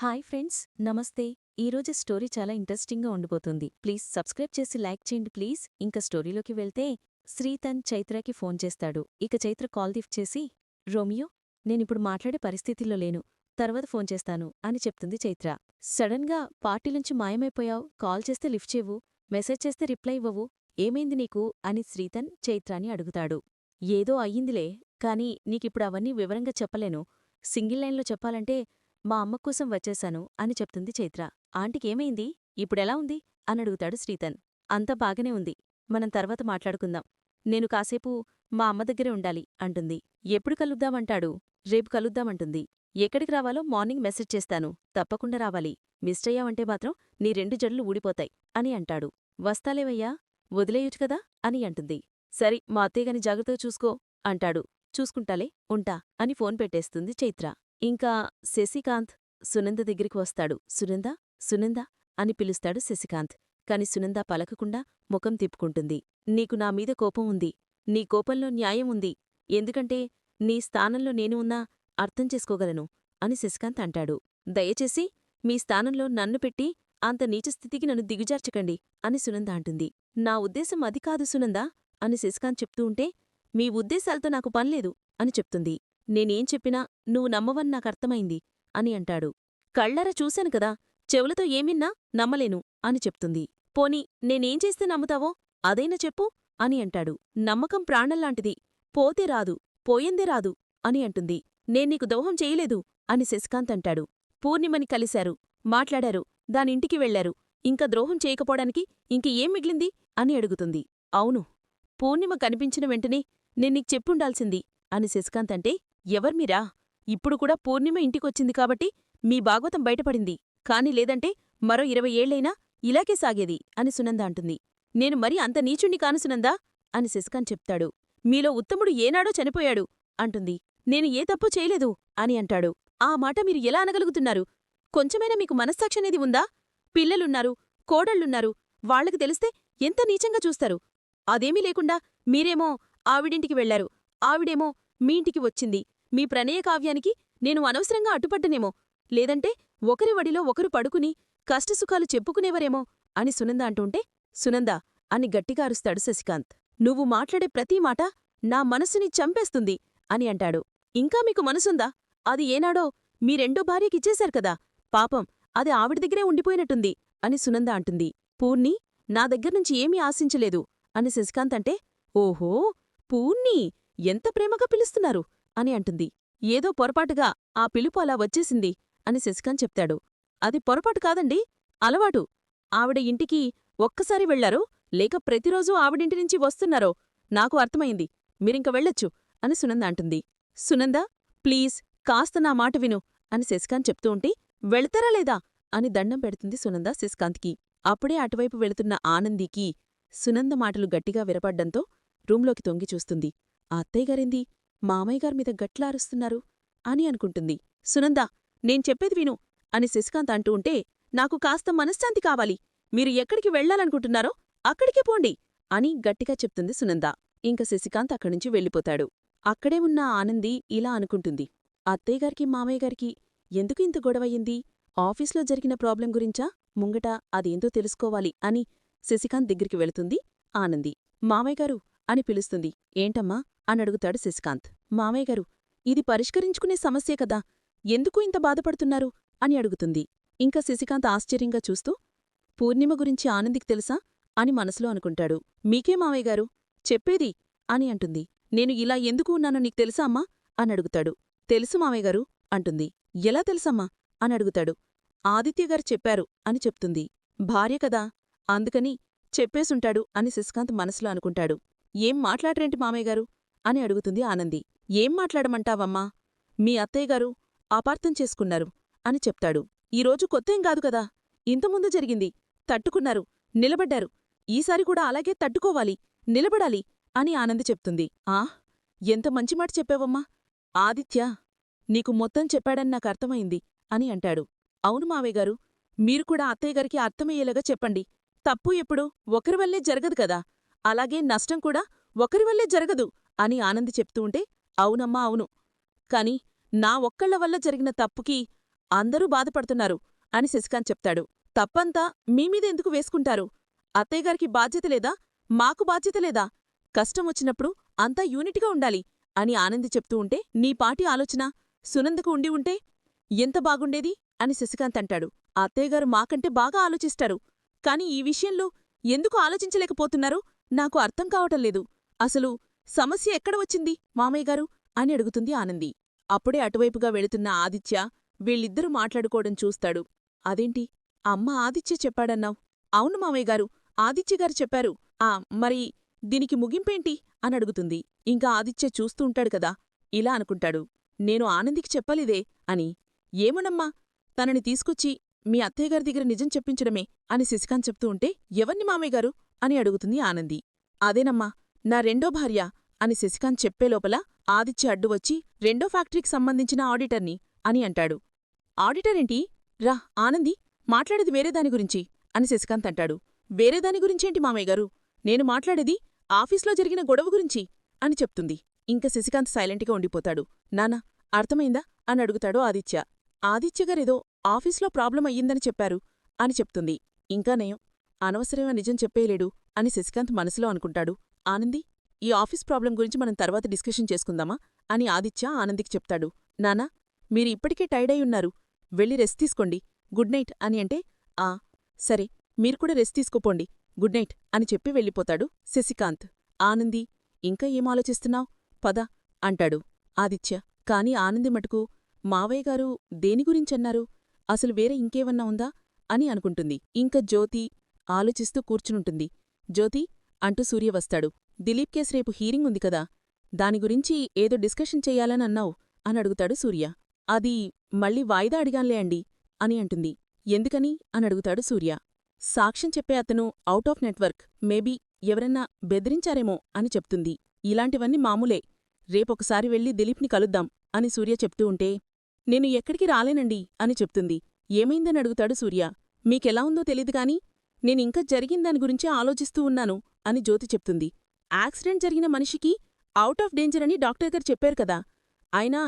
Hi friends, నమస్తే. ఈరోజు story చాలా ఇంట్రెస్టింగ్గా ఉండిపోతుంది. ప్లీజ్ సబ్స్క్రైబ్ చేసి లైక్ చేయండి ప్లీజ్. ఇంకా స్టోరీలోకి వెళ్తే శ్రీతన్ చైత్రకి ఫోన్ చేస్తాడు. ఇక చైత్ర కాల్ లిఫ్ట్ చేసి, రోమియో, నేనిప్పుడు మాట్లాడే పరిస్థితిలో లేను, తర్వాత ఫోన్ చేస్తాను అని చెప్తుంది చైత్ర. సడన్గా పార్టీలుంచి మాయమైపోయావ్, కాల్ చేస్తే లిఫ్ట్ చేయవు, మెసేజ్ చేస్తే రిప్లై ఇవ్వవు, ఏమైంది నీకు అని శ్రీతన్ చైత్రాని అడుగుతాడు. ఏదో అయ్యిందిలే, కాని నీకిప్పుడు అవన్నీ వివరంగా చెప్పలేను. సింగిల్ లైన్లో చెప్పాలంటే మా అమ్మ కోసం వచ్చేశాను అని చెప్తుంది చైత్ర. ఆంటీకేమైంది? ఇప్పుడెలా ఉంది? అనడుగుతాడు శ్రీతన్. అంతా బాగానే ఉంది, మనం తర్వాత మాట్లాడుకుందాం. నేను కాసేపు మా అమ్మ దగ్గరే ఉండాలి అంటుంది. ఎప్పుడు కలుద్దామంటాడు? రేపు కలుద్దామంటుంది. ఎక్కడికి రావాలో మార్నింగ్ మెసేజ్ చేస్తాను, తప్పకుండా రావాలి. మిస్టయ్యావంటే మాత్రం నీ 2 జడలు ఊడిపోతాయి అని అంటాడు. వస్తాలేవయ్యా, వదిలేయొచ్చు కదా అని అంటుంది. సరి, మా అత్తయ్యగాని జాగ్రత్తగా చూసుకో అంటాడు. చూసుకుంటాలే, ఉంటా అని ఫోన్ పెట్టేస్తుంది చైత్ర. ఇంకా శశికాంత్ సునంద దగ్గరికి వస్తాడు. సునందా, సునందా అని పిలుస్తాడు శశికాంత్. కాని సునంద పలకకుండా ముఖం తిప్పుకుంటుంది. నీకు నా మీద కోపం ఉంది, నీ కోపంలో న్యాయం ఉంది, ఎందుకంటే నీ స్థానంలో నేను ఉన్నా అర్థం చేసుకోగలను అని శశికాంత్ అంటాడు. దయచేసి మీ స్థానంలో నన్ను పెట్టి అంత నీచస్థితికి నన్ను దిగుజార్చకండి అని సునంద అంటుంది. నా ఉద్దేశం అది కాదు సునందా అని శశికాంత్ చెప్తూ ఉంటే, మీ ఉద్దేశాలతో నాకు పనిలేదు అని చెప్తుంది. నేనేం చెప్పినా నువ్వు నమ్మవని నాకర్థమైంది అని అంటాడు. కళ్ళారా చూశాను కదా, చెవులతో ఏమిన్నా నమ్మలేను అని చెప్తుంది. పోనీ నేనేం చేస్తే నమ్ముతావో అదైనా చెప్పు అని అంటాడు. నమ్మకం ప్రాణంలాంటిది, పోతే రాదు, పోయిందే రాదు అని అంటుంది. నేన్నీకు దోహం చేయలేదు అని శశికాంత్ అంటాడు. పూర్ణిమని కలిశారు, మాట్లాడారు, దానింటికి వెళ్లారు, ఇంకా ద్రోహం చేయకపోవడానికి ఇంక ఏం మిగిలింది అని అడుగుతుంది. అవును, పూర్ణిమ కనిపించిన వెంటనే నేన్నీకు చెప్పుండాల్సింది అని శశికాంత్ అంటే, ఎవర్మీరా? ఇప్పుడు కూడా పూర్ణిమ ఇంటికొచ్చింది కాబట్టి మీ భాగవతం బయటపడింది, కాని లేదంటే మరో 20 ఏళ్లైనా ఇలాగే సాగేది అని సునంద అంటుంది. నేను మరీ అంత నీచుణ్ణి కాను సునందా అని శశికాంత్ చెప్తాడు. మీలో ఉత్తముడు ఏనాడో చనిపోయాడు అంటుంది. నేను ఏ తప్పు చేయలేదు అని అంటాడు. ఆ మాట మీరు ఎలా అనగలుగుతున్నారు? కొంచెమైనా మీకు మనస్సాక్షనేది ఉందా? పిల్లలున్నారు, కోడళ్లున్నారు, వాళ్లకి తెలిస్తే ఎంత నీచంగా చూస్తారు. అదేమీ లేకుండా మీరేమో ఆవిడింటికి వెళ్లారు, ఆవిడేమో మీ ఇంటికి వచ్చింది. మీ ప్రణయ కావ్యానికి నేను అనవసరంగా అడ్డుపడ్డనేమో, లేదంటే ఒకరి వడిలో ఒకరు పడుకుని కష్టసుఖాలు చెప్పుకునేవరేమో అని సునంద అంటుంటే, సునంద అని గట్టిగా అరుస్తాడు శశికాంత్. నువ్వు మాట్లాడే ప్రతి మాట నా మనసుని చంపేస్తుంది అని అంటాడు. ఇంకా మీకు మనసుందా? అది ఏనాడో మీ రెండో భార్యకిచ్చేశారు కదా, పాపం అది ఆవిడ దగ్గరే ఉండిపోయినట్టుంది అని సునంద అంటుంది. పూర్ణి నా దగ్గర్నుంచి ఏమీ ఆశించలేదు అని శశికాంత్ అంటే, ఓహో, పూర్ణి ఎంత ప్రేమగా పిలుస్తున్నారు అని అంటుంది. ఏదో పొరపాటుగా ఆ పిలుపు అలా వచ్చేసింది అని శశికాంత్ చెప్తాడు. అది పొరపాటు కాదండి, అలవాటు. ఆవిడ ఇంటికి ఒక్కసారి వెళ్లారో లేక ప్రతిరోజూ ఆవిడింటినుంచి వస్తున్నారో నాకు అర్థమైంది, మీరింక వెళ్ళొచ్చు అని సునంద అంటుంది. సునంద, ప్లీజ్ కాస్త నా మాట విను అని శశికాంత్ చెప్తూ ఉంటే, వెళతారా లేదా అని దండం పెడుతుంది సునంద శశికాంత్కి. అప్పుడే అటువైపు వెళుతున్న ఆనందికి సునంద మాటలు గట్టిగా వినపడ్డంతో రూంలోకి తొంగి చూస్తుంది. ఆ అత్తయ్యగారేంది మామయ్యగారి మీద గట్లా అరుస్తున్నారు అని అనుకుంటుంది. సునందా, నేను చెప్పేది విను అని శశికాంత్ అంటూ ఉంటే, నాకు కాస్త మనశ్శాంతి కావాలి, మీరు ఎక్కడికి వెళ్లాలనుకుంటున్నారో అక్కడికే పోండి అని గట్టిగా చెప్తుంది సునంద. ఇంక శశికాంత్ అక్కడ్నుంచి వెళ్ళిపోతాడు. అక్కడే ఉన్న ఆనంది ఇలా అనుకుంటుంది. అత్తయ్యగారికి మామయ్యగారికి ఎందుకు ఇంత గొడవయ్యింది? ఆఫీస్లో జరిగిన ప్రాబ్లం గురించా? ముంగట అదేందో తెలుసుకోవాలి అని శశికాంత్ దగ్గరికి వెళుతుంది ఆనంది. మామయ్యగారు అని పిలుస్తుంది. ఏంటమ్మా అనడుగుతాడు శశికాంత్. మామయ్యగారు, ఇది పరిష్కరించుకునే సమస్యే కదా, ఎందుకు ఇంత బాధపడుతున్నారు అని అడుగుతుంది. ఇంకా శశికాంత్ ఆశ్చర్యంగా చూస్తూ, పూర్ణిమ గురించి ఆనందికి తెలుసా అని మనసులో అనుకుంటాడు. మీకే మామయ్యగారు చెప్పేది అని అంటుంది. నేను ఇలా ఎందుకు ఉన్నానో నీకు తెలుసా అమ్మా అనడుగుతాడు. తెలుసు మామయ్యగారు అంటుంది. ఎలా తెలుసమ్మా అనడుగుతాడు. ఆదిత్యగారు చెప్పారు అని చెప్తుంది. భార్య కదా, అందుకని చెప్పేసుంటాడు అని శశికాంత్ మనసులో అనుకుంటాడు. ఏం మాట్లాడరేంటి మామయ్యగారు అని అడుగుతుంది ఆనంది. ఏం మాట్లాడమంటావమ్మా? మీ అత్తయ్యగారు అపార్థం చేసుకున్నారు అని చెప్తాడు. ఈరోజు కొత్తేం కాదు కదా, ఇంతకుముందు జరిగింది. తట్టుకున్నారు, నిలబడ్డారు, ఈసారి కూడా అలాగే తట్టుకోవాలి, నిలబడాలి అని ఆనంది చెప్తుంది. ఆ, ఎంత మంచి మాట చెప్పావమ్మా. ఆదిత్య నీకు మొత్తం చెప్పాడని నాకర్థమైంది అని అంటాడు. అవును మావయ్యగారు, మీరు కూడా అత్తయ్యగారికి అర్థమయ్యేలాగా చెప్పండి. తప్పు ఎప్పుడు ఒకరివల్లే జరగదు కదా, అలాగే నష్టం కూడా ఒకరివల్లే జరగదు అని ఆనంది చెప్తూ ఉంటే, అవునమ్మా అవును, కాని నా ఒక్కళ్ల వల్ల జరిగిన తప్పుకి అందరూ బాధపడుతున్నారు అని శశికాంత్ చెప్తాడు. తప్పంతా మీమీదెందుకు వేసుకుంటారు? అత్తయ్యగారికి బాధ్యత లేదా? మాకు బాధ్యత లేదా? కష్టమొచ్చినప్పుడు అంతా యూనిట్గా ఉండాలి అని ఆనంది చెప్తూ ఉంటే, నీ పాటి ఆలోచన సునందకు ఉండి ఉంటే ఎంత బాగుండేది అని శశికాంత్ అంటాడు. అత్తయ్యగారు మాకంటే బాగా ఆలోచిస్తారు. కాని ఈ విషయంలో ఎందుకు ఆలోచించలేకపోతున్నారో నాకు అర్థం కావటంలేదు. అసలు సమస్య ఎక్కడ వచ్చింది మామయ్యగారు అని అడుగుతుంది ఆనంది. అప్పుడే అటువైపుగా వెళుతున్న ఆదిత్య వీళ్ళిద్దరూ మాట్లాడుకోవడం చూస్తాడు. అదేంటి, అమ్మ ఆదిత్య చెప్పాడన్నావ్? అవును మామయ్యగారు, ఆదిత్యగారు చెప్పారు. మరి దీనికి ముగింపేంటి అని అడుగుతుంది. ఇంకా ఆదిత్య చూస్తూంటాడు కదా, ఇలా అనుకుంటాడు, నేను ఆనందికి చెప్పలేదే అని. ఏమోనమ్మా, తనని తీసుకొచ్చి మీ అత్తయ్యగారి దగ్గర నిజం చెప్పించడమే అని శశికాంత్ చెప్తూ ఉంటే, ఎవర్ని మామయ్యగారు అని అడుగుతుంది ఆనంది. అదేనమ్మా, నా రెండో భార్య అని శశికాంత్ చెప్పేలోపల ఆదిత్య అడ్డు వచ్చి, రెండో ఫ్యాక్టరీకి సంబంధించిన ఆడిటర్ని అని అంటాడు. ఆడిటరేంటి? రా ఆనంది, మాట్లాడేది వేరేదాని గురించి అని శశికాంత్ అంటాడు. వేరేదాని గురించేంటి మామయ్యగారు? నేను మాట్లాడేది ఆఫీస్లో జరిగిన గొడవ గురించి అని చెప్తుంది. ఇంక శశికాంత్ సైలెంట్గా ఉండిపోతాడు. నానా, అర్థమైందా అని అడుగుతాడు ఆదిత్య. ఆదిత్యగారేదో ఆఫీస్లో ప్రాబ్లం అయ్యిందని చెప్పారు అని చెప్తుంది. ఇంకా నయం, అనవసరంగా నిజం చెప్పేయలేడు అని శశికాంత్ మనసులో అనుకుంటాడు. ఆనంది, ఈ ఆఫీస్ ప్రాబ్లం గురించి మనం తర్వాత డిస్కషన్ చేసుకుందామా అని ఆదిత్య ఆనందికి చెప్తాడు. నానా, మీరు ఇప్పటికే టైర్డయి ఉన్నారు, వెళ్ళి రెస్ట్ తీసుకోండి, గుడ్ నైట్ అని అంటే, సరే, మీరు కూడా రెస్ట్ తీసుకోపోండి, గుడ్ నైట్ అని చెప్పి వెళ్ళిపోతాడు శశికాంత్. ఆనంది, ఇంకా ఏం ఆలోచిస్తున్నావ్? పద అంటాడు ఆదిత్య. కాని ఆనంది మటుకు, మావయ్యగారు దేని గురించన్నారు? అసలు వేరే ఇంకేమన్నా ఉందా అని అనుకుంటుంది. ఇంక జ్యోతి ఆలోచిస్తూ కూర్చునుంటుంది. జ్యోతి అంటూ సూర్య వస్తాడు. దిలీప్ కేస్ రేపు హీరింగ్ ఉంది కదా, దాని గురించి ఏదో డిస్కషన్ చెయ్యాలని అన్నావు అని అడుగుతాడు సూర్య. అది మళ్ళీ వాయిదా అడిగాన్లే అండి అని అంటుంది. ఎందుకని అని అడుగుతాడు సూర్య. సాక్ష్యం చెప్పే అతను అవుట్ ఆఫ్ నెట్వర్క్, మేబీ ఎవరన్నా బెదిరించారేమో అని చెప్తుంది. ఇలాంటివన్నీ మామూలే, రేపొకసారి వెళ్ళి దిలీప్ని కలుద్దాం అని సూర్య చెప్తూ ఉంటే, నేను ఎక్కడికి రాలేనండి అని చెప్తుంది. ఏమైందని అడుగుతాడు సూర్య. మీకెలా ఉందో తెలీదుగాని నేనింక జరిగిందాని గురించే ఆలోచిస్తూ ఉన్నాను అని జ్యోతి చెప్తుంది. యాక్సిడెంట్ జరిగిన మనిషికి అవుట్ ఆఫ్ డేంజర్ అని డాక్టర్ చెప్పారు కదా, అయినా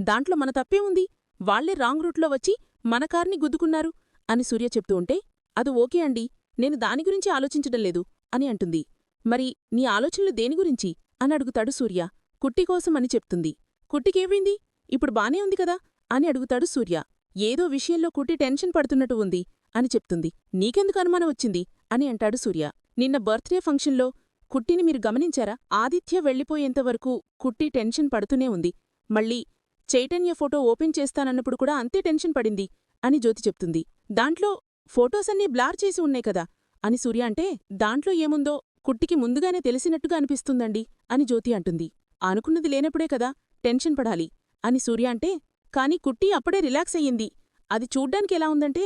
దాంట్లో మన తప్పే ఉంది? వాళ్లే రాంగ్ రూట్లో వచ్చి మన కార్ని గుద్దుకున్నారు అని సూర్య చెప్తూ ఉంటే, అది ఓకే అండి, నేను దాని గురించి ఆలోచించడం లేదు అని అంటుంది. మరి నీ ఆలోచనలు దేని గురించి అని అడుగుతాడు సూర్య. కుట్టికోసం అని చెప్తుంది. కుట్టికేమైంది? ఇప్పుడు బానే ఉంది కదా అని అడుగుతాడు సూర్య. ఏదో విషయంలో కుట్టి టెన్షన్ పడుతున్నట్టు ఉంది అని చెప్తుంది. నీకెందుకు అనుమానం వచ్చింది అని అంటాడు సూర్య. నిన్న బర్త్డే ఫంక్షన్లో కుట్టిని మీరు గమనించారా? ఆదిత్య వెళ్ళిపోయేంతవరకు కుట్టి టెన్షన్ పడుతూనే ఉంది. మళ్ళీ చైతన్య ఫోటో ఓపెన్ చేస్తానన్నప్పుడు కూడా అంతే టెన్షన్ పడింది అని జ్యోతి చెప్తుంది. దాంట్లో ఫోటోసన్నీ బ్లార్ చేసి ఉన్నాయి కదా అని సూర్య అంటే, దాంట్లో ఏముందో కుట్టికి ముందుగానే తెలిసినట్టుగా అనిపిస్తుందండి అని జ్యోతి అంటుంది. అనుకున్నది లేనప్పుడే కదా టెన్షన్ పడాలి అని సూర్య అంటే, కాని కుట్టి అప్పుడే రిలాక్స్ అయ్యింది. అది చూడ్డానికి ఎలా ఉందంటే,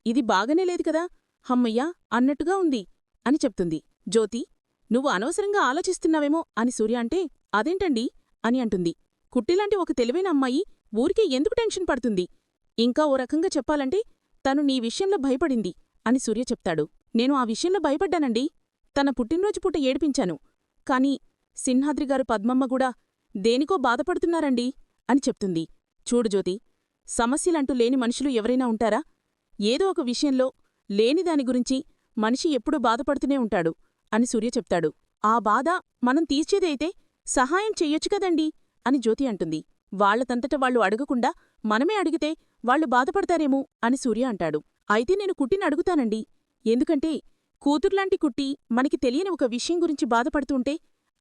ఇది బాగానే లేదు కదా, హమ్మయ్యా అన్నట్టుగా ఉంది అని చెప్తుంది. జ్యోతి, నువ్వు అనవసరంగా ఆలోచిస్తున్నావేమో అని సూర్య అంటే, అదేంటండి అని అంటుంది. కుట్టిలాంటి ఒక తెలివైన అమ్మాయి ఊరికే ఎందుకు టెన్షన్ పడుతుంది? ఇంకా ఓ రకంగా చెప్పాలంటే, తను నీ విషయంలో భయపడింది అని సూర్య చెప్తాడు. నేను ఆ విషయంలో భయపడ్డానండి. తన పుట్టినరోజు పూట ఏడిపించాను. కాని సింహాద్రిగారు పద్మమ్మగూడా దేనికో బాధపడుతున్నారండి అని చెప్తుంది. చూడు జ్యోతి, సమస్యలంటూ లేని మనుషులు ఎవరైనా ఉంటారా? ఏదో ఒక విషయంలో లేనిదాని గురించి మనిషి ఎప్పుడూ బాధపడుతూనే ఉంటాడు అని సూర్య చెప్తాడు. ఆ బాధ మనం తీర్చేదే అయితే సహాయం చెయ్యొచ్చు కదండీ అని జ్యోతి అంటుంది. వాళ్లతంతట వాళ్లు అడగకుండా మనమే అడిగితే వాళ్లు బాధపడతారేమో అని సూర్య అంటాడు. అయితే నేను కుట్టిని అడుగుతానండి. ఎందుకంటే కూతుర్లాంటి కుట్టి మనకి తెలియని ఒక విషయం గురించి బాధపడుతుంటే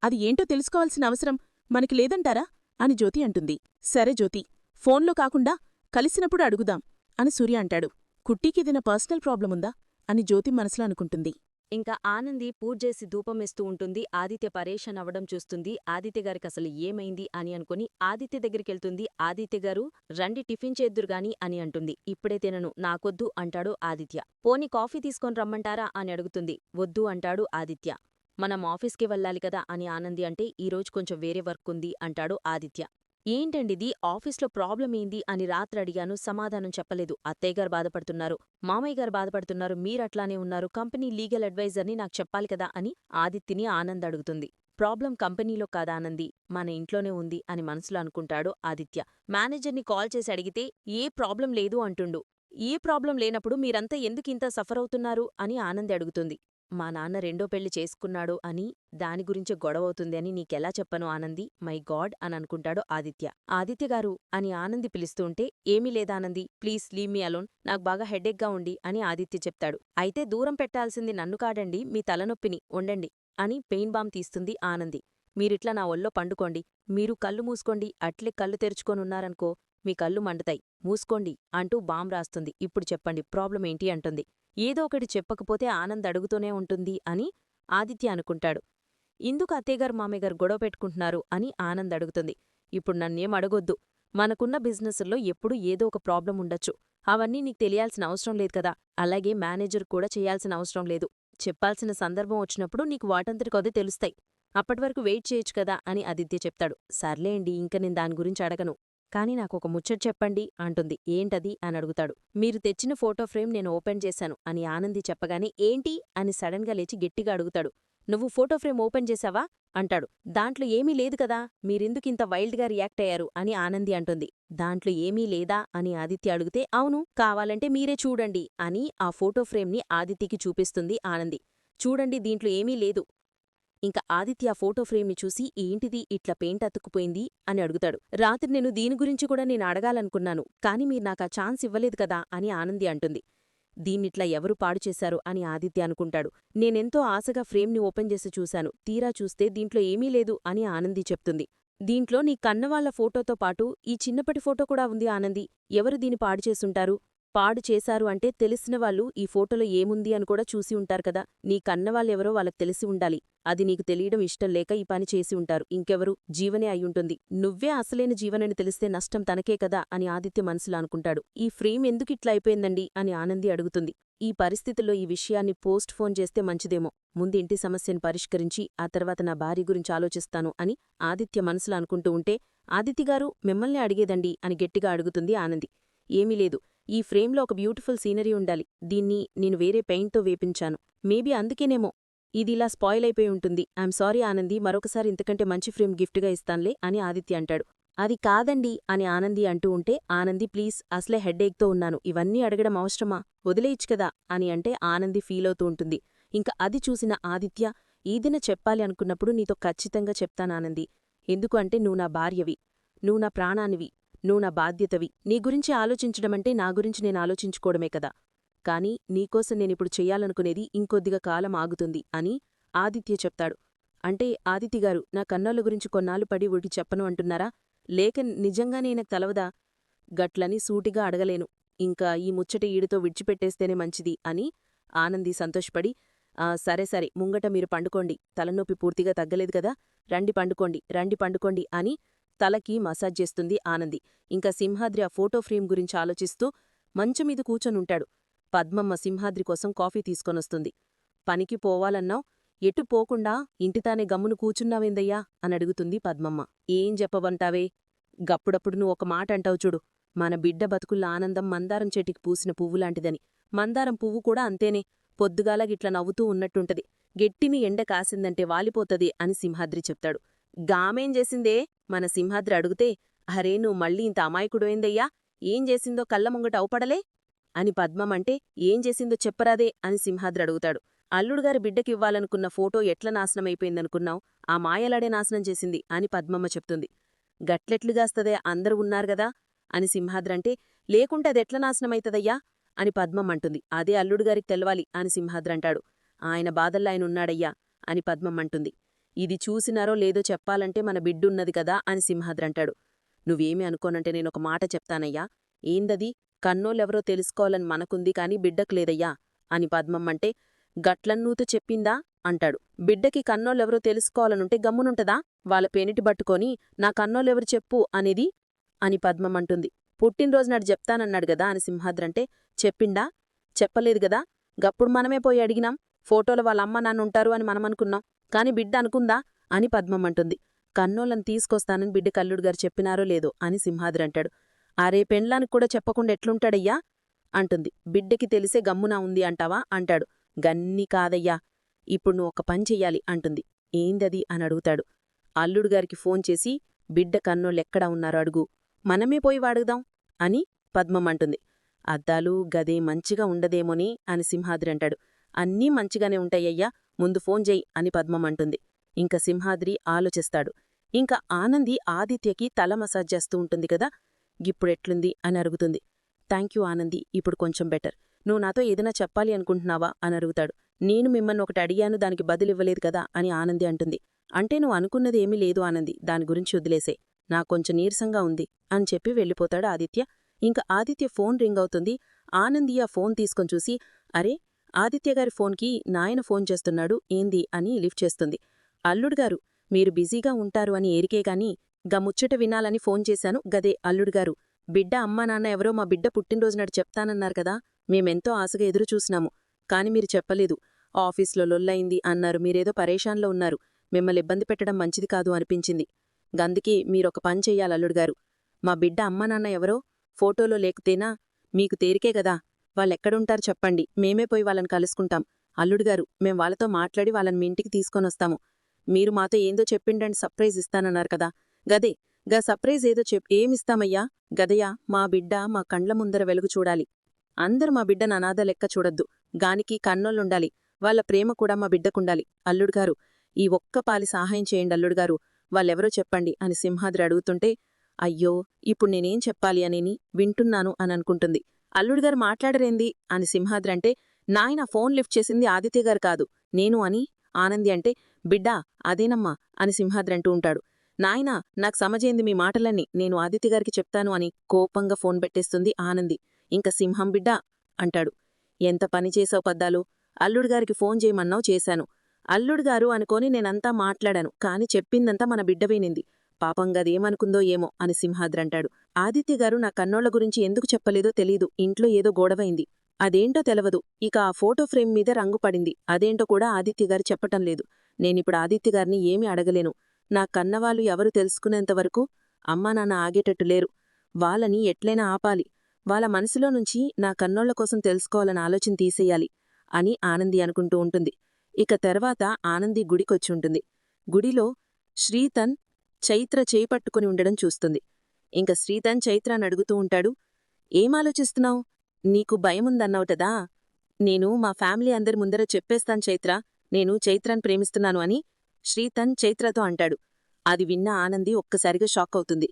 అది ఏంటో తెలుసుకోవాల్సిన అవసరం మనకి లేదంటారా అని జ్యోతి అంటుంది. సరే జ్యోతి, ఫోన్లో కాకుండా కలిసినప్పుడు అడుగుదాం అని సూర్య అంటాడు. కుట్టికేదైనా పర్సనల్ ప్రాబ్లముందా అని జ్యోతి మనసులో అనుకుంటుంది. ఇంకా ఆనంది పూజేసి ధూపమేస్తూ ఉంటుంది. ఆదిత్య పరేషాన్ అవ్వడం చూస్తుంది. ఆదిత్యగారికసలు ఏమైంది అని అనుకుని ఆదిత్య దగ్గరికెళ్తుంది. ఆదిత్యగారు, రండి టిఫిన్ చేద్దురుగాని అని అంటుంది. ఇప్పుడే తినను, నాకొద్దు అంటాడు ఆదిత్య. పోనీ కాఫీ తీసుకొని రమ్మంటారా అని అడుగుతుంది. వద్దు అంటాడు ఆదిత్య. మనం ఆఫీస్కి వెళ్ళాలి కదా అని ఆనంది అంటే, ఈరోజు కొంచెం వేరే వర్క్ ఉంది అంటాడు ఆదిత్య. ఏంటండిది, ఆఫీస్లో ప్రాబ్లం ఏంది అని రాత్రి అడిగాను, సమాధానం చెప్పలేదు. అత్తయ్యగారు బాధపడుతున్నారు, మామయ్యగారు బాధపడుతున్నారు, మీరట్లానే ఉన్నారు, కంపెనీ లీగల్ అడ్వైజర్ని నాకు చెప్పాలి కదా అని ఆదిత్యని ఆనంద్ అడుగుతుంది. ప్రాబ్లం కంపెనీలో కాదా ఆనంది, మన ఇంట్లోనే ఉంది అని మనసులో అనుకుంటాడు ఆదిత్య. మేనేజర్ని కాల్ చేసి అడిగితే ఏ ప్రాబ్లం లేదు అంటుండు. ఏ ప్రాబ్లం లేనప్పుడు మీరంతా ఎందుకింత సఫరవుతున్నారు అని ఆనంది అడుగుతుంది. మా నాన్న రెండో పెళ్లి చేసుకున్నాడు అని, దాని గురించే గొడవవుతుంది అని నీకెలా చెప్పను ఆనంది, మై గాడ్ అని అనుకుంటాడు ఆదిత్య. ఆదిత్యగారు అని ఆనంది పిలుస్తూ ఉంటే, ఏమీ లేదానంది, ప్లీజ్ లీవ్ మీ అలోన్, నాకు బాగా హెడేక్గా ఉండి అని ఆదిత్య చెప్తాడు. అయితే దూరం పెట్టాల్సింది నన్ను కాడండి, మీ తలనొప్పిని, ఉండండి అని పెయిన్ బామ్ తీస్తుంది ఆనంది. మీరిట్లా నా ఒళ్ళో పండుకోండి, మీరు కళ్ళు మూసుకోండి, అట్లే కళ్ళు తెరుచుకొనున్నారనుకో మీ కళ్ళు మండుతాయి, మూసుకోండి అంటూ బాంబ్ రాస్తుంది. ఇప్పుడు చెప్పండి ప్రాబ్లం ఏంటి అంటుంది. ఏదో ఒకటి చెప్పకపోతే ఆనంద్ అడుగుతూనే ఉంటుంది అని ఆదిత్య అనుకుంటాడు. ఇందుకు అత్తయ్యగారు మామయ్యగారు గొడవ పెట్టుకుంటున్నారు అని ఆనంద్ అడుగుతుంది. ఇప్పుడు నన్నేం అడగొద్దు, మనకున్న బిజినెస్లో ఎప్పుడూ ఏదో ఒక ప్రాబ్లం ఉండొచ్చు, అవన్నీ నీకు తెలియాల్సిన అవసరం లేదు కదా, అలాగే మేనేజర్ కూడా చేయాల్సిన అవసరం లేదు. చెప్పాల్సిన సందర్భం వచ్చినప్పుడు నీకు వాటంతటికదే తెలుస్తాయి, అప్పటివరకు వెయిట్ చేయొచ్చు కదా అని ఆదిత్య చెప్తాడు. సర్లేండి, ఇంక నేను దాని గురించి అడగను, కానీ నాకొక ముచ్చట చెప్పండి అంటుంది. ఏంటది అని అడుగుతాడు. మీరు తెచ్చిన ఫోటో ఫ్రేమ్ నేను ఓపెన్ చేశాను అని ఆనంది చెప్పగానే ఏంటి అని సడన్గా లేచి గట్టిగా అడుగుతాడు. నువ్వు ఫోటో ఫ్రేమ్ ఓపెన్ చేశావా అంటాడు. దాంట్లో ఏమీ లేదు కదా, మీరెందుకింత వైల్డ్గా రియాక్ట్ అయ్యారు అని ఆనంది అంటుంది. దాంట్లో ఏమీ లేదా అని ఆదిత్య అడిగితే అవును, కావాలంటే మీరే చూడండి అని ఆ ఫోటో ఫ్రేమ్ని ఆదిత్యకి చూపిస్తుంది ఆనంది. చూడండి, దీంట్లో ఏమీ లేదు. ఇంక ఆదిత్య ఆ ఫోటో ఫ్రేమ్ని చూసి ఏంటిది ఇట్లా పెయింట్ అతుక్కుపోయింది అని అడుగుతాడు. రాత్రి నేను దీని గురించి కూడా నేను అడగాలనుకున్నాను, కాని మీరు నాకా ఛాన్స్ ఇవ్వలేదు కదా అని ఆనంది అంటుంది. దీన్నిట్లా ఎవరు పాడుచేశారు అని ఆదిత్య అనుకుంటాడు. నేనెంతో ఆశగా ఫ్రేమ్ని ఓపెన్ చేసి చూశాను, తీరా చూస్తే దీంట్లో ఏమీ లేదు అని ఆనంది చెప్తుంది. దీంట్లో నీ కన్నవాళ్ల ఫోటోతో పాటు ఈ చిన్నప్పటి ఫోటో కూడా ఉంది ఆనంది, ఎవరు దీని పాడుచేసుంటారు? పాడు చేశారు అంటే తెలిసిన వాళ్ళు ఈ ఫోటోలో ఏముంది అని కూడా చూసి ఉంటారు కదా, నీ కన్నవాళ్ళెవరో వాళ్ళకి తెలిసి ఉండాలి, అది నీకు తెలియడం ఇష్టం లేక ఈ పని చేసి ఉంటారు, ఇంకెవరు? జీవనే అయ్యుంటుంది. నువ్వే అసలైన జీవనని తెలిస్తే నష్టం తనకే కదా అని ఆదిత్య మనసులో అనుకుంటాడు. ఈ ఫ్రేమ్ ఎందుకిట్లా అయిపోయిందండి అని ఆనంది అడుగుతుంది. ఈ పరిస్థితుల్లో ఈ విషయాన్ని పోస్ట్ ఫోన్ చేస్తే మంచిదేమో, ముందు ఇంటి సమస్యను పరిష్కరించి ఆ తర్వాత నా భార్య గురించి ఆలోచిస్తాను అని ఆదిత్య మనసులో అనుకుంటూ ఉంటే, ఆదిత్యగారు మిమ్మల్ని అడిగేదండి అని గట్టిగా అడుగుతుంది ఆనంది. ఏమీ లేదు, ఈ ఫ్రేమ్లో ఒక బ్యూటిఫుల్ సీనరీ ఉండాలి, దీన్ని నేను వేరే పెయింట్తో వేపించాను, మేబీ అందుకేనేమో ఇదిలా స్పాయిల్ అయిపోయి ఉంటుంది. ఐఎమ్ సారీ ఆనంది, మరొకసారి ఇంతకంటే మంచి ఫ్రేమ్ గిఫ్ట్గా ఇస్తాన్లే అని ఆదిత్య అంటాడు. అది కాదండి అని ఆనంది అంటూ ఉంటే, ఆనంది ప్లీజ్, అసలే హెడ్ఏక్తో ఉన్నాను, ఇవన్నీ అడగడం అవసరమా, వదిలేయచ్చు కదా అని అంటే ఆనంది ఫీలవుతూ ఉంటుంది. ఇంక అది చూసిన ఆదిత్య, ఈదిన చెప్పాలి అనుకున్నప్పుడు నీతో ఖచ్చితంగా చెప్తానానంది, ఎందుకు అంటే నువ్వు నా భార్యవి, నువ్వు నా ప్రాణానివి, నువ్వు నా బాధ్యతవి, నీ గురించి ఆలోచించడమంటే నా గురించి నేను ఆలోచించుకోవడమే కదా, కాని నీకోసం నేనిప్పుడు చెయ్యాలనుకునేది ఇంకొద్దిగా కాలం ఆగుతుంది అని ఆదిత్య చెప్తాడు. అంటే ఆదిత్యగారు నా కన్నోళ్ల గురించి కొన్నాళ్ళు పడి ఊడికి చెప్పను అంటున్నారా, లేక నిజంగానే నాకు తలవదా? గట్లని సూటిగా అడగలేను, ఇంకా ఈ ముచ్చట ఈడితో విడిచిపెట్టేస్తేనే మంచిది అని ఆనంది సంతోషపడి, సరే సరే, ముంగట మీరు పండుకోండి, తలనొప్పి పూర్తిగా తగ్గలేదు కదా, రండి పండుకోండి, రండి పండుకోండి అని తలకి మసాజ్ చేస్తుంది ఆనంది. ఇంకా సింహాద్రి ఆ ఫోటో ఫ్రేమ్ గురించి ఆలోచిస్తూ మంచమీద కూచొనుంటాడు. పద్మమ్మ సింహాద్రి కోసం కాఫీ తీసుకొనొస్తుంది. పనికి పోవాలన్నావ్, ఎటు పోకుండా ఇంటితానే గమ్మును కూచున్నావేందయ్యా అనడుగుతుంది పద్మమ్మ. ఏం చెప్పవంటావే, గప్పుడప్పుడు నువ్వు ఒక మాట అంటావు చూడు, మన బిడ్డ బతుకుల్ల ఆనందం మందారం చెట్టుకి పూసిన పువ్వులాంటిదని, మందారం పువ్వు కూడా అంతేనే, పొద్దుగాల గిట్ల నవ్వుతూ ఉన్నట్టుంటది, గెట్టిని ఎండ కాసిందంటే వాలిపోతది అని సింహాద్రి చెప్తాడు. గామేం చేసిందే మన సింహాద్రి అడుగుతే, అరే నువ్వు మళ్ళీ ఇంత అమాయకుడోయిందయ్యా, ఏం చేసిందో కళ్ళ ముంగట అవుపడలే అని పద్మమంటే, ఏం చేసిందో చెప్పరాదే అని సింహాద్రి అడుగుతాడు. అల్లుడుగారి బిడ్డకివ్వాలనుకున్న ఫోటో ఎట్ల నాశనమైపోయిందనుకున్నావ్, ఆ మాయలాడే నాశనం చేసింది అని పద్మమ్మ చెప్తుంది. గట్లెట్లుగాస్తదే, అందరూ ఉన్నారుగదా అని సింహాద్రంటే, లేకుంటే అదెట్ల నాశనమైతదయ్యా అని పద్మమ్మంటుంది. అదే అల్లుడుగారికి తెలవాలి అని సింహాద్రంటాడు. ఆయన బాధల్లో ఆయనున్నాడయ్యా అని పద్మమ్మంటుంది. ఇది చూసినారో లేదో చెప్పాలంటే మన బిడ్డున్నది కదా అని సింహాద్రంటాడు. నువ్వేమీ అనుకోనంటే నేనొక మాట చెప్తానయ్యా, ఏందది, కన్నోళ్ళెవరో తెలుసుకోవాలని మనకుంది కాని బిడ్డకులేదయ్యా అని పద్మమ్మంటే, గట్లన్నూతు చెప్పిందా అంటాడు. బిడ్డకి కన్నోళ్ళెవరో తెలుసుకోవాలనుంటే గమ్మునుంటదా, వాళ్ళ పెనిటి బట్టుకొని నా కన్నోళ్ళెవరు చెప్పు అనేది అని పద్మమ్మంటుంది. పుట్టినరోజునాడు చెప్తానన్నాడు గదా అని సింహాద్రంటే, చెప్పిండా, చెప్పలేదు గదా, గప్పుడు మనమే పోయి అడిగినాం, ఫోటోలో వాళ్ళమ్మ నాన్నుంటారు అని మనమనుకున్నాం, కాని బిడ్డ అనుకుందా అని పద్మమ్మంటుంది. కన్నోళ్ళని తీసుకొస్తానని బిడ్డ కల్లుడుగారు చెప్పినారో లేదో అని సింహాద్రంటాడు. అరే పెండ్లానికి కూడా చెప్పకుండా ఎట్లుంటాడయ్యా అంటుంది. బిడ్డకి తెలిసే గమ్మునా ఉంది అంటావా అంటాడు. గన్ని కాదయ్యా, ఇప్పుడు నువ్వు ఒక పని చెయ్యాలి అంటుంది. ఏందది అని అడుగుతాడు. అల్లుడుగారికి ఫోన్ చేసి బిడ్డ కన్నోళ్ళెక్కడ ఉన్నారో అడుగు, మనమే పోయి వాడుగుదాం అని పద్మమంటుంది. అద్దాలు గదే మంచిగా ఉండదేమోని అని సింహాద్రి అంటాడు. అన్నీ మంచిగానే ఉంటాయ్యా, ముందు ఫోన్ చెయ్యి అని పద్మమంటుంది. ఇంక సింహాద్రి ఆలోచిస్తాడు. ఇంక ఆనంది ఆదిత్యకి తల మసాజ్ చేస్తూ ఉంటుంది కదా, గిప్పుడెట్లుంది అని అడుగుతుంది. థ్యాంక్యూ ఆనంది, ఇప్పుడు కొంచెం బెటర్. నువ్వు నాతో ఏదైనా చెప్పాలి అనుకుంటున్నావా అని అడుగుతాడు. నేను మిమ్మల్ని ఒకటి అడిగాను, దానికి బదులివ్వలేదు కదా అని ఆనంది అంటుంది. అంటే నువ్వు అనుకున్నది ఏమీ లేదు ఆనంది, దాని గురించి వదిలేసే, నాకొంచెం నీరసంగా ఉంది అని చెప్పి వెళ్ళిపోతాడు ఆదిత్య. ఇంక ఆదిత్య ఫోన్ రింగ్ అవుతుంది. ఆనంది ఆ ఫోన్ తీసుకొని చూసి, అరే ఆదిత్యగారి ఫోన్కి నాయన ఫోన్ చేస్తున్నాడు ఏంది అని లిఫ్ట్ చేస్తుంది. అల్లుడుగారు, మీరు బిజీగా ఉంటారు అని ఏరికేగాని ముచ్చట వినాలని ఫోన్ చేశాను గదే అల్లుడుగారు. బిడ్డ అమ్మా నాన్న ఎవరో మా బిడ్డ పుట్టినరోజునాడు చెప్తానన్నారు కదా, మేమెంతో ఆశగా ఎదురుచూసినాము. కాని మీరు చెప్పలేదు. ఆఫీస్లో లొల్లయింది అన్నారు, మీరేదో పరేషాన్లో ఉన్నారు. మిమ్మల్ని ఇబ్బంది పెట్టడం మంచిది కాదు అనిపించింది. గందుకే మీరొక పని చెయ్యాలల్లుడుగారు. మా బిడ్డ అమ్మా నాన్న ఎవరో ఫోటోలో లేకుతేనా మీకు తేరికే గదా, వాళ్ళెక్కడుంటారు చెప్పండి, మేమే పోయి వాళ్ళని కలుసుకుంటాం. అల్లుడుగారు, మేం వాళ్ళతో మాట్లాడి వాళ్ళని మీ ఇంటికి తీసుకొనొస్తాము. మీరు మాతో ఏందో చెప్పిండండి సర్ప్రైజ్ ఇస్తానన్నారు కదా, గదే గా సర్ప్రైజ్ ఏదో ఏమిస్తామయ్యా గదయా, మా బిడ్డ మా కండ్ల ముందర వెలుగు చూడాలి. అందరు మా బిడ్డ అనాథ లెక్క చూడొద్దు, గానికి కన్నోళ్ళుండాలి. వాళ్ళ ప్రేమ కూడా మా బిడ్డకుండాలి. అల్లుడుగారు, ఈ ఒక్క పాలి సహాయం చేయండి అల్లుడుగారు, వాళ్ళెవరో చెప్పండి అని సింహాద్రి అడుగుతుంటే, అయ్యో ఇప్పుడు నేనేం చెప్పాలి అనేని వింటున్నాను అని అనుకుంటుంది. అల్లుడుగారు మాట్లాడరేంది అని సింహాద్రి అంటే, నాయన ఫోన్ లిఫ్ట్ చేసింది ఆదిత్యగారు కాదు, నేను అని ఆనంది అంటే, బిడ్డా అదేనమ్మా అని సింహాద్రి అంటూ ఉంటాడు. నాయనా నాకు సమజేంది మీ మాటలన్నీ, నేను ఆదిత్యగారికి చెప్తాను అని కోపంగా ఫోన్ పెట్టేస్తుంది ఆనంది. ఇంక సింహం బిడ్డా అంటాడు. ఎంత పని చేసావు పద్దాలు, అల్లుడుగారికి ఫోన్ చేయమన్నావు చేశాను. అల్లుడుగారు అనుకోని నేనంతా మాట్లాడాను, కాని చెప్పిందంతా మన బిడ్డ వినింది. పాపంగదేమనుకుందో ఏమో అని సింహాద్రంటాడు. ఆదిత్యగారు నా కన్నోళ్ల గురించి ఎందుకు చెప్పలేదో తెలీదు, ఇంట్లో ఏదో గొడవైంది. అదేంటో తెలవదు. ఇక ఆ ఫోటో ఫ్రేమ్ మీద రంగు పడింది, అదేంటో కూడా ఆదిత్యగారు చెప్పటం లేదు. నేనిప్పుడు ఆదిత్యగారిని ఏమీ అడగలేను. నా కన్నవాళ్ళు ఎవరు తెలుసుకునేంతవరకు అమ్మా నాన్న ఆగేటట్టు లేరు. వాళ్ళని ఎట్లైనా ఆపాలి. వాళ్ళ మనసులో నుంచి నా కన్నోళ్ల కోసం తెలుసుకోవాలని ఆలోచన తీసేయాలి అని ఆనంది అనుకుంటూ ఉంటుంది. ఇక తర్వాత ఆనంది గుడికొచ్చుంటుంది. గుడిలో శ్రీతన్ చైత్ర చేపట్టుకుని ఉండడం చూస్తుంది. ఇంక శ్రీతన్ చైత్రాన్ని అడుగుతూ ఉంటాడు. ఏమాలోచిస్తున్నావు? నీకు భయముందన్నావుటదా? నేను మా ఫ్యామిలీ అందరి ముందర చెప్పేస్తాను చైత్ర, నేను చైత్రాన్ని ప్రేమిస్తున్నాను అని శ్రీతన్ చైత్రతో అంటాడు. అది విన్న ఆనంది ఒక్కసారిగా షాక్ అవుతుంది.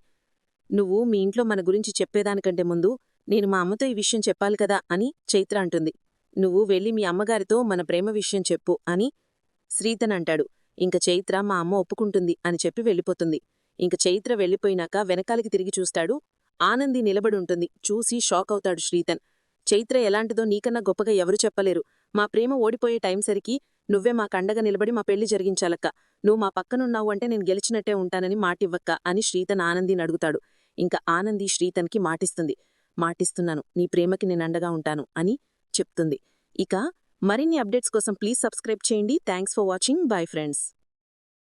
నువ్వు మీ ఇంట్లో మన గురించి చెప్పేదానికంటే ముందు నేను మా అమ్మతో ఈ విషయం చెప్పాలి కదా అని చైత్ర అంటుంది. నువ్వు వెళ్ళి మీ అమ్మగారితో మన ప్రేమ విషయం చెప్పు అని శ్రీతన్ అంటాడు. ఇంక చైత్ర మా అమ్మ ఒప్పుకుంటుంది అని చెప్పి వెళ్ళిపోతుంది. ఇంక చైత్ర వెళ్ళిపోయినాక వెనకాలకి తిరిగి చూస్తాడు. ఆనంది నిలబడి ఉంటుంది. చూసి షాక్ అవుతాడు శ్రీతన్. చైత్ర ఎలాంటిదో నీకన్నా గొప్పగా ఎవరు చెప్పలేరు. మా ప్రేమ ఓడిపోయే టైం సరికి నువ్వే మా కండగా నిలబడి మా పెళ్లి జరిగించాలక్క. నువ్వు మా పక్కనున్నావు అంటే నేను గెలిచినట్టే ఉంటానని మాటివ్వక్క అని శ్రీతన్ ఆనందిని అడుగుతాడు. ఇంక ఆనంది శ్రీతన్కి మాటిస్తుంది. మాటిస్తున్నాను, నీ ప్రేమకి నేనండగా ఉంటాను అని చెప్తుంది. ఇక మరిన్ని అప్డేట్స్ కోసం ప్లీజ్ సబ్స్క్రైబ్ చేయండి. Thanks for watching. Bye friends.